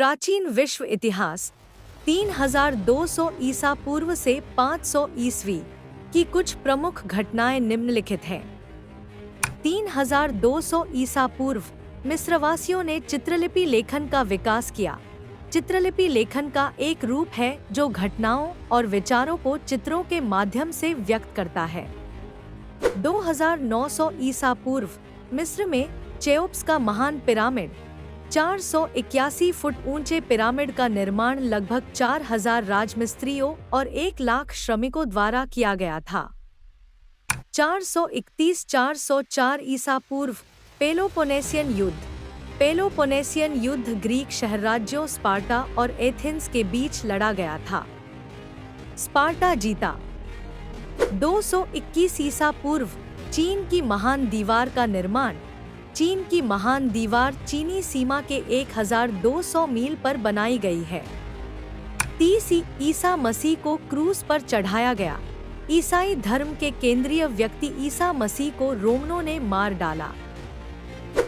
प्राचीन विश्व इतिहास 3200 ईसा पूर्व से 500 ईस्वी की कुछ प्रमुख घटनाएं निम्नलिखित हैं। 3200 ईसा पूर्व मिस्रवासियों ने चित्रलिपि लेखन का विकास किया। चित्रलिपि लेखन का एक रूप है जो घटनाओं और विचारों को चित्रों के माध्यम से व्यक्त करता है। 2900 ईसा पूर्व मिस्र में चेओप्स का महान पिरामिड 481 फुट ऊंचे पिरामिड का निर्माण लगभग 4000 राजमिस्त्रियों और 1 लाख श्रमिकों द्वारा किया गया था। 431-404 ईसा पूर्व पेलोपोनेसियन युद्ध। पेलोपोनेसियन युद्ध ग्रीक शहर राज्यों स्पार्टा और एथेंस के बीच लड़ा गया था। स्पार्टा जीता। 221 ईसा पूर्व चीन की महान दीवार का निर्माण। चीन की महान दीवार चीनी सीमा के 1200 मील पर बनाई गई है। 30 ईसा मसीह को क्रूस पर चढ़ाया गया। ईसाई धर्म के केंद्रीय व्यक्ति ईसा मसीह को रोमनों ने मार डाला।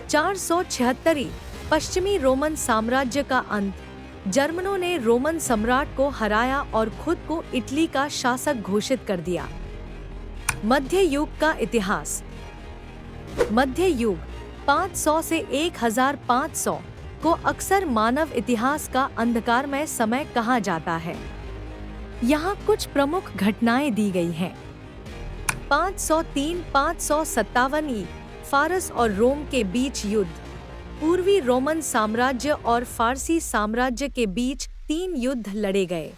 476 पश्चिमी रोमन साम्राज्य का अंत। जर्मनों ने रोमन सम्राट को हराया और खुद को इटली का शासक घोषित कर दिया। मध्य युग का इतिहास। मध्य युग 500 से 1500 को अक्सर मानव इतिहास का अंधकारमय समय कहा जाता है। यहाँ कुछ प्रमुख घटनाएं दी गई हैं। 503-557 फारस और रोम के बीच युद्ध। पूर्वी रोमन साम्राज्य और फारसी साम्राज्य के बीच 3 युद्ध लड़े गए।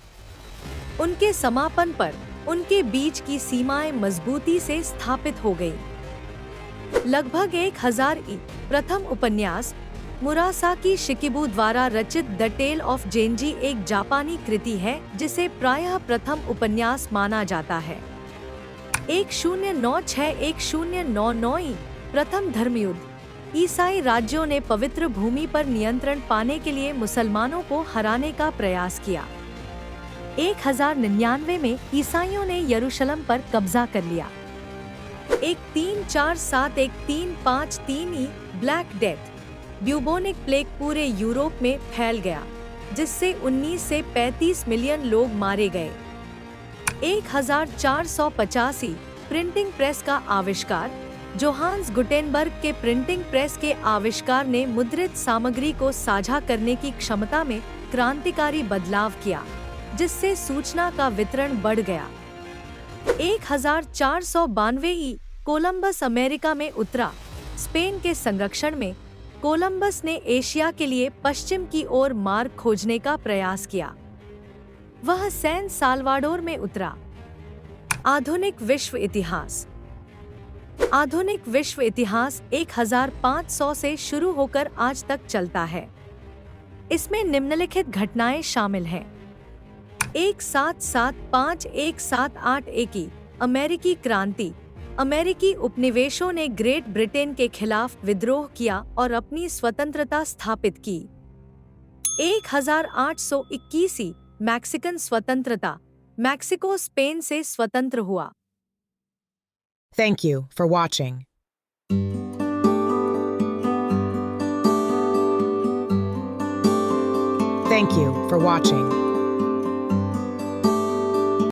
उनके समापन पर उनके बीच की सीमाएं मजबूती से स्थापित हो गई। लगभग 1000 प्रथम उपन्यास मुरासाकी शिकिबू द्वारा रचित द टेल ऑफ जेनजी एक जापानी कृति है जिसे प्रायः प्रथम उपन्यास माना जाता है। 1096-1099 प्रथम धर्मयुद्ध। ईसाई राज्यों ने पवित्र भूमि पर नियंत्रण पाने के लिए मुसलमानों को हराने का प्रयास किया। 1099 में ईसाइयों ने यरूशलेम पर कब्जा कर लिया। 1347-1353 ब्लैक डेथ ब्यूबोनिक प्लेग पूरे यूरोप में फैल गया जिससे 19 से 35 मिलियन लोग मारे गए। 1485 प्रिंटिंग प्रेस का आविष्कार। जोहान्स गुटेनबर्ग के प्रिंटिंग प्रेस के आविष्कार ने मुद्रित सामग्री को साझा करने की क्षमता में क्रांतिकारी बदलाव किया जिससे सूचना का वितरण बढ़ गया। 1492 कोलंबस अमेरिका में उतरा। स्पेन के संरक्षण में कोलंबस ने एशिया के लिए पश्चिम की ओर मार्ग खोजने का प्रयास किया। वह सैन साल्वाडोर में उतरा। आधुनिक विश्व इतिहास। आधुनिक विश्व इतिहास 1500 से शुरू होकर आज तक चलता है। इसमें निम्नलिखित घटनाएं शामिल हैं। 1775-1781 अमेरिकी क्रांति। अमेरिकी उपनिवेशों ने ग्रेट ब्रिटेन के खिलाफ विद्रोह किया और अपनी स्वतंत्रता स्थापित की। 1821 मैक्सिकन स्वतंत्रता। मैक्सिको स्पेन से स्वतंत्र हुआ। Thank you for watching. Thank you for watching.